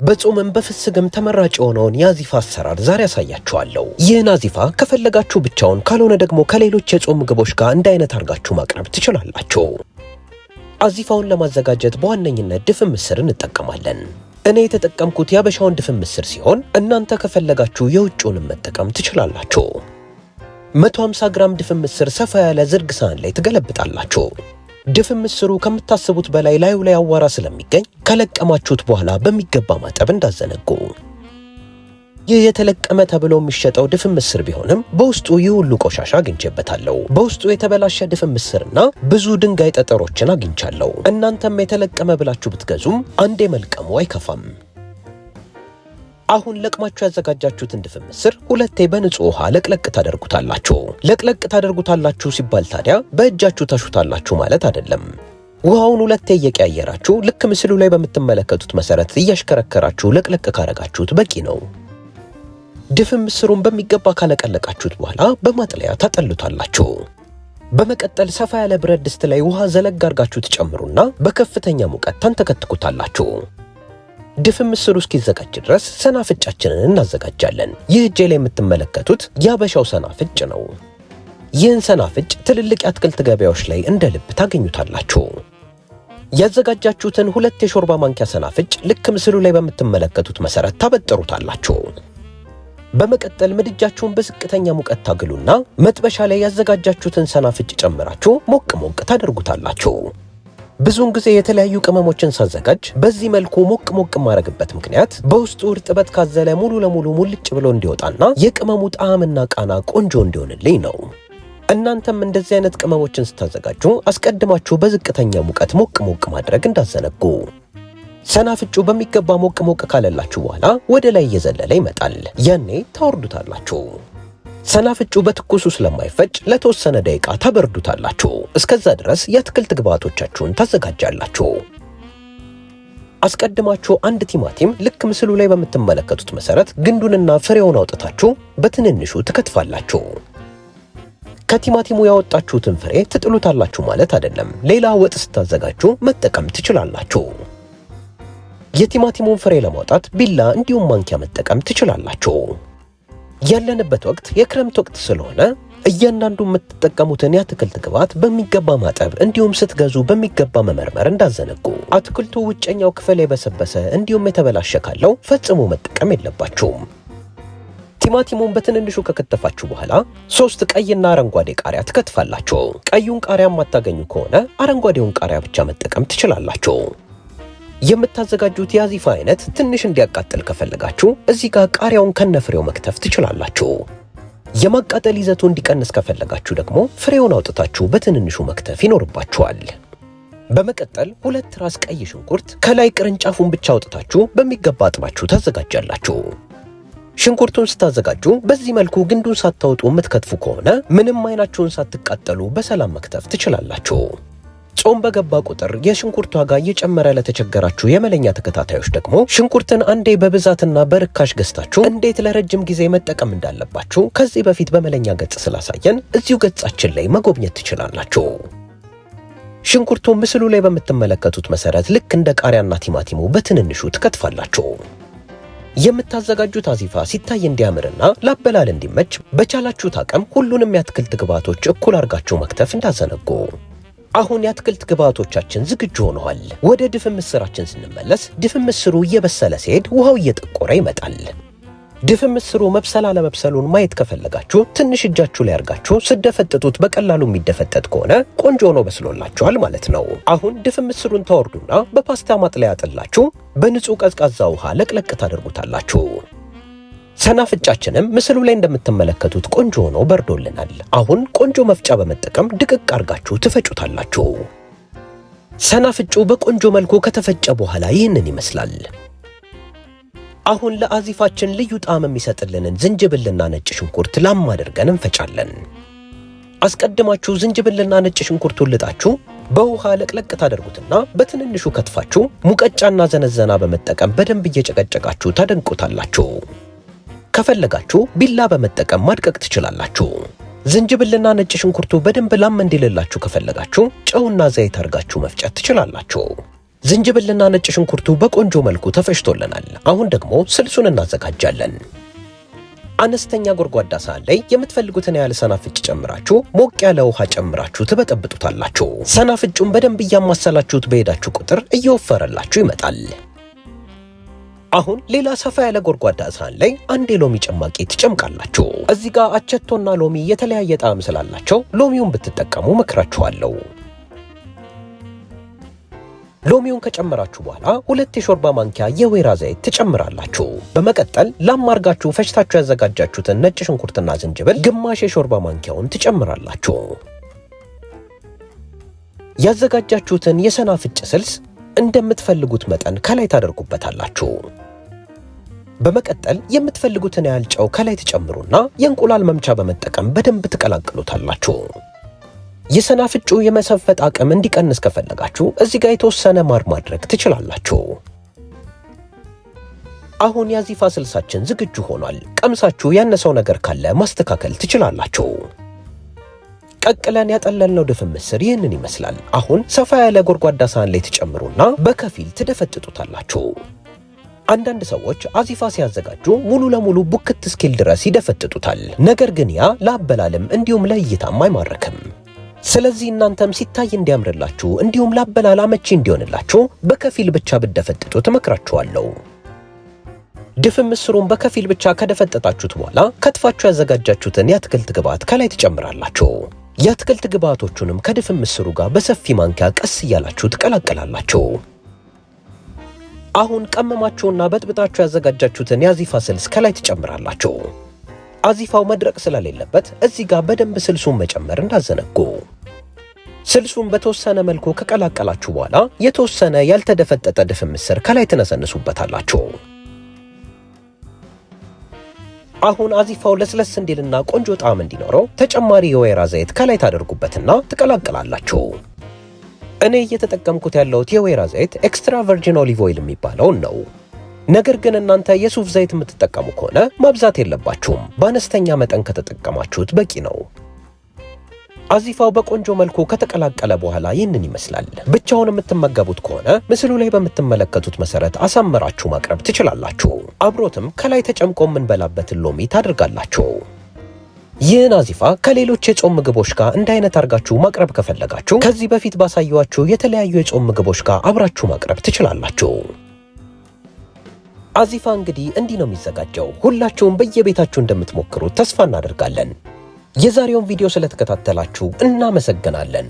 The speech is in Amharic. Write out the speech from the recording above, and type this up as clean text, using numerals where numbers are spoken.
በጾምም በፍስግም ተመራጭ የሆነውን የአዚፋ አሰራር ዛሬ ያሳያችኋለሁ። ይህን አዚፋ ከፈለጋችሁ ብቻውን ካልሆነ ደግሞ ከሌሎች የጾም ምግቦች ጋር እንደ አይነት አድርጋችሁ ማቅረብ ትችላላችሁ። አዚፋውን ለማዘጋጀት በዋነኝነት ድፍን ምስር እንጠቀማለን። እኔ የተጠቀምኩት ያበሻውን ድፍን ምስር ሲሆን እናንተ ከፈለጋችሁ የውጭውንም መጠቀም ትችላላችሁ። 150 ግራም ድፍን ምስር ሰፋ ያለ ዝርግ ሳህን ላይ ትገለብጣላችሁ። ድፍን ምስሩ ከምታስቡት በላይ ላዩ ላይ አዋራ ስለሚገኝ ከለቀማችሁት በኋላ በሚገባ ማጠብ እንዳዘነጉ። ይህ የተለቀመ ተብሎ የሚሸጠው ድፍን ምስር ቢሆንም በውስጡ ይህ ሁሉ ቆሻሻ አግኝቼበታለሁ። በውስጡ የተበላሸ ድፍን ምስርና ብዙ ድንጋይ ጠጠሮችን አግኝቻለሁ። እናንተም የተለቀመ ብላችሁ ብትገዙም አንዴ መልቀሙ አይከፋም። አሁን ለቅማችሁ ያዘጋጃችሁትን ድፍን ምስር ሁለቴ በንጹህ ውሃ ለቅለቅ ታደርጉታላችሁ። ለቅለቅ ታደርጉታላችሁ ሲባል ታዲያ በእጃችሁ ታሹታላችሁ ማለት አይደለም። ውሃውን ሁለቴ እየቀያየራችሁ ልክ ምስሉ ላይ በምትመለከቱት መሰረት እያሽከረከራችሁ ለቅለቅ ካረጋችሁት በቂ ነው። ድፍን ምስሩን በሚገባ ካለቀለቃችሁት በኋላ በማጥለያ ታጠሉታላችሁ። በመቀጠል ሰፋ ያለ ብረት ድስት ላይ ውሃ ዘለግ አርጋችሁ ትጨምሩና በከፍተኛ ሙቀት ታንተከትኩታላችሁ። ድፍን ምስሩ እስኪዘጋጅ ድረስ ሰናፍጫችንን እናዘጋጃለን። ይህ እጄ ላይ የምትመለከቱት ያበሻው ሰናፍጭ ነው። ይህን ሰናፍጭ ትልልቅ የአትክልት ገበያዎች ላይ እንደ ልብ ታገኙታላችሁ። ያዘጋጃችሁትን 2 የሾርባ ማንኪያ ሰናፍጭ ልክ ምስሉ ላይ በምትመለከቱት መሰረት ታበጥሩታላችሁ። በመቀጠል ምድጃችሁን በዝቅተኛ ሙቀት ታግሉና መጥበሻ ላይ ያዘጋጃችሁትን ሰናፍጭ ጨምራችሁ ሞቅ ሞቅ ታደርጉታላችሁ። ብዙውን ጊዜ የተለያዩ ቅመሞችን ሳዘጋጅ በዚህ መልኩ ሞቅ ሞቅ ማረግበት ምክንያት በውስጡ እርጥበት ካዘለ ሙሉ ለሙሉ ሙልጭ ብሎ እንዲወጣና የቅመሙ ጣዕምና ቃና ቆንጆ እንዲሆንልኝ ነው። እናንተም እንደዚህ አይነት ቅመሞችን ስታዘጋጁ አስቀድማችሁ በዝቅተኛ ሙቀት ሞቅ ሞቅ ማድረግ እንዳዘነጉ። ሰናፍጩ በሚገባ ሞቅ ሞቅ ካለላችሁ በኋላ ወደ ላይ እየዘለለ ይመጣል። ያኔ ታወርዱታላችሁ። ሰናፍጩ በትኩሱ ስለማይፈጭ ለተወሰነ ደቂቃ ታበርዱታላችሁ። እስከዛ ድረስ የአትክልት ግብአቶቻችሁን ታዘጋጃላችሁ። አስቀድማችሁ አንድ ቲማቲም ልክ ምስሉ ላይ በምትመለከቱት መሰረት ግንዱንና ፍሬውን አውጥታችሁ በትንንሹ ትከትፋላችሁ። ከቲማቲሙ ያወጣችሁትን ፍሬ ትጥሉታላችሁ ማለት አይደለም። ሌላ ወጥ ስታዘጋጁ መጠቀም ትችላላችሁ። የቲማቲሙን ፍሬ ለማውጣት ቢላ እንዲሁም ማንኪያ መጠቀም ትችላላችሁ። ያለንበት ወቅት የክረምት ወቅት ስለሆነ እያንዳንዱ የምትጠቀሙትን የአትክልት ግብአት በሚገባ ማጠብ እንዲሁም ስትገዙ በሚገባ መመርመር እንዳዘነጉ። አትክልቱ ውጨኛው ክፍል የበሰበሰ እንዲሁም የተበላሸ ካለው ፈጽሞ መጠቀም የለባችሁም። ቲማቲሙን በትንንሹ ከከተፋችሁ በኋላ 3 ቀይና አረንጓዴ ቃሪያ ትከትፋላችሁ። ቀዩን ቃሪያ የማታገኙ ከሆነ አረንጓዴውን ቃሪያ ብቻ መጠቀም ትችላላችሁ። የምታዘጋጁት የአዚፋ አይነት ትንሽ እንዲያቃጥል ከፈለጋችሁ እዚህ ጋር ቃሪያውን ከነፍሬው መክተፍ ትችላላችሁ። የማቃጠል ይዘቱ እንዲቀንስ ከፈለጋችሁ ደግሞ ፍሬውን አውጥታችሁ በትንንሹ መክተፍ ይኖርባችኋል። በመቀጠል 2 ራስ ቀይ ሽንኩርት ከላይ ቅርንጫፉን ብቻ አውጥታችሁ በሚገባ አጥባችሁ ታዘጋጃላችሁ። ሽንኩርቱን ስታዘጋጁ በዚህ መልኩ ግንዱን ሳታወጡ የምትከትፉ ከሆነ ምንም አይናችሁን ሳትቃጠሉ በሰላም መክተፍ ትችላላችሁ። ጾም በገባ ቁጥር የሽንኩርት ዋጋ እየጨመረ ለተቸገራችሁ የመለኛ ተከታታዮች ደግሞ ሽንኩርትን አንዴ በብዛትና በርካሽ ገዝታችሁ እንዴት ለረጅም ጊዜ መጠቀም እንዳለባችሁ ከዚህ በፊት በመለኛ ገጽ ስላሳየን እዚሁ ገጻችን ላይ መጎብኘት ትችላላችሁ። ሽንኩርቱ ምስሉ ላይ በምትመለከቱት መሰረት ልክ እንደ ቃሪያና ቲማቲሙ በትንንሹ ትከትፋላችሁ። የምታዘጋጁት አዚፋ ሲታይ እንዲያምርና ላበላል እንዲመች በቻላችሁት አቅም ሁሉንም የአትክልት ግብአቶች እኩል አድርጋችሁ መክተፍ እንዳዘነጉ። አሁን የአትክልት ግብአቶቻችን ዝግጁ ሆነዋል። ወደ ድፍን ምስራችን ስንመለስ ድፍን ምስሩ እየበሰለ ሲሄድ ውሃው እየጠቆረ ይመጣል። ድፍን ምስሩ መብሰል አለመብሰሉን ማየት ከፈለጋችሁ ትንሽ እጃችሁ ላይ አርጋችሁ ስደፈጥጡት በቀላሉ የሚደፈጠጥ ከሆነ ቆንጆ ሆኖ በስሎላችኋል ማለት ነው። አሁን ድፍን ምስሩን ታወርዱና በፓስታ ማጥለያ ጥላችሁ በንጹህ ቀዝቃዛ ውሃ ለቅለቅ ታደርጉታላችሁ። ሰናፍጫችንም ምስሉ ላይ እንደምትመለከቱት ቆንጆ ሆኖ በርዶልናል። አሁን ቆንጆ መፍጫ በመጠቀም ድቅቅ አርጋችሁ ትፈጩታላችሁ። ሰናፍጩ በቆንጆ መልኩ ከተፈጨ በኋላ ይህንን ይመስላል። አሁን ለአዚፋችን ልዩ ጣዕም የሚሰጥልንን ዝንጅብልና ነጭ ሽንኩርት ላም አድርገን እንፈጫለን። አስቀድማችሁ ዝንጅብልና ነጭ ሽንኩርቱን ልጣችሁ በውሃ ለቅለቅ ታደርጉትና በትንንሹ ከትፋችሁ ሙቀጫና ዘነዘና በመጠቀም በደንብ እየጨቀጨቃችሁ ታደንቁታላችሁ። ከፈለጋችሁ ቢላ በመጠቀም ማድቀቅ ትችላላችሁ። ዝንጅብልና ነጭ ሽንኩርቱ በደንብ ላም እንዲልላችሁ ከፈለጋችሁ ጨውና ዘይት አርጋችሁ መፍጨት ትችላላችሁ። ዝንጅብልና ነጭ ሽንኩርቱ በቆንጆ መልኩ ተፈጭቶልናል። አሁን ደግሞ ስልሱን እናዘጋጃለን። አነስተኛ ጎድጓዳ ሳህን ላይ የምትፈልጉትን ያህል ሰናፍጭ ጨምራችሁ ሞቅ ያለ ውሃ ጨምራችሁ ትበጠብጡታላችሁ። ሰናፍጩን በደንብ እያማሰላችሁት በሄዳችሁ ቁጥር እየወፈረላችሁ ይመጣል። አሁን ሌላ ሰፋ ያለ ጎድጓዳ ሳህን ላይ አንድ የሎሚ ጭማቂ ትጨምቃላችሁ። እዚህ ጋር አቸቶና ሎሚ የተለያየ ጣዕም ስላላቸው ሎሚውን ብትጠቀሙ መክራችኋለሁ። ሎሚውን ከጨመራችሁ በኋላ 2 የሾርባ ማንኪያ የወይራ ዘይት ትጨምራላችሁ። በመቀጠል ላም አርጋችሁ ፈጭታችሁ ያዘጋጃችሁትን ነጭ ሽንኩርትና ዝንጅብል ግማሽ የሾርባ ማንኪያውን ትጨምራላችሁ። ያዘጋጃችሁትን የሰናፍጭ ስልስ እንደምትፈልጉት መጠን ከላይ ታደርጉበታላችሁ። በመቀጠል የምትፈልጉትን ያህል ጨው ከላይ ትጨምሩና የእንቁላል መምቻ በመጠቀም በደንብ ትቀላቅሉታላችሁ። የሰናፍጩ የመሰንፈጥ አቅም እንዲቀንስ ከፈለጋችሁ እዚህ ጋር የተወሰነ ማር ማድረግ ትችላላችሁ። አሁን የአዚፋ ስልሳችን ዝግጁ ሆኗል። ቀምሳችሁ ያነሰው ነገር ካለ ማስተካከል ትችላላችሁ። ቀቅለን ያጠለልነው ድፍን ምስር ይህንን ይመስላል። አሁን ሰፋ ያለ ጎድጓዳ ሳህን ላይ ትጨምሩና በከፊል ትደፈጥጡታላችሁ። አንዳንድ ሰዎች አዚፋ ሲያዘጋጁ ሙሉ ለሙሉ ቡክት እስኪል ድረስ ይደፈጥጡታል። ነገር ግን ያ ለአበላልም እንዲሁም ለእይታም አይማረክም። ስለዚህ እናንተም ሲታይ እንዲያምርላችሁ እንዲሁም ለአበላል አመቺ እንዲሆንላችሁ በከፊል ብቻ ብትደፈጥጡ ትመክራችኋለሁ። ድፍን ምስሩን በከፊል ብቻ ከደፈጠጣችሁት በኋላ ከትፋችሁ ያዘጋጃችሁትን የአትክልት ግብዓት ከላይ ትጨምራላችሁ። የአትክልት ግብዓቶቹንም ከድፍን ምስሩ ጋር በሰፊ ማንኪያ ቀስ እያላችሁ ትቀላቀላላችሁ። አሁን ቀመማችሁና በጥብጣችሁ ያዘጋጃችሁትን የአዚፋ ስልስ ከላይ ትጨምራላችሁ። አዚፋው መድረቅ ስለሌለበት እዚህ ጋር በደንብ ስልሱን መጨመር እንዳዘነጉ። ስልሱን በተወሰነ መልኩ ከቀላቀላችሁ በኋላ የተወሰነ ያልተደፈጠጠ ድፍን ምስር ከላይ ትነሰንሱበታላችሁ። አሁን አዚፋው ለስለስ እንዲልና ቆንጆ ጣዕም እንዲኖረው ተጨማሪ የወይራ ዘይት ከላይ ታደርጉበትና ትቀላቀላላችሁ። እኔ እየተጠቀምኩት ያለሁት የወይራ ዘይት ኤክስትራ ቨርጂን ኦሊቭ ኦይል የሚባለውን ነው። ነገር ግን እናንተ የሱፍ ዘይት የምትጠቀሙ ከሆነ ማብዛት የለባችሁም። በአነስተኛ መጠን ከተጠቀማችሁት በቂ ነው። አዚፋው በቆንጆ መልኩ ከተቀላቀለ በኋላ ይህንን ይመስላል። ብቻውን የምትመገቡት ከሆነ ምስሉ ላይ በምትመለከቱት መሰረት አሳምራችሁ ማቅረብ ትችላላችሁ። አብሮትም ከላይ ተጨምቆ የምንበላበትን ሎሚ ታደርጋላችሁ። ይህን አዚፋ ከሌሎች የጾም ምግቦች ጋር እንደ አይነት አርጋችሁ ማቅረብ ከፈለጋችሁ ከዚህ በፊት ባሳየኋችሁ የተለያዩ የጾም ምግቦች ጋር አብራችሁ ማቅረብ ትችላላችሁ። አዚፋ እንግዲህ እንዲህ ነው የሚዘጋጀው። ሁላችሁም በየቤታችሁ እንደምትሞክሩት ተስፋ እናደርጋለን። የዛሬውን ቪዲዮ ስለተከታተላችሁ እናመሰግናለን።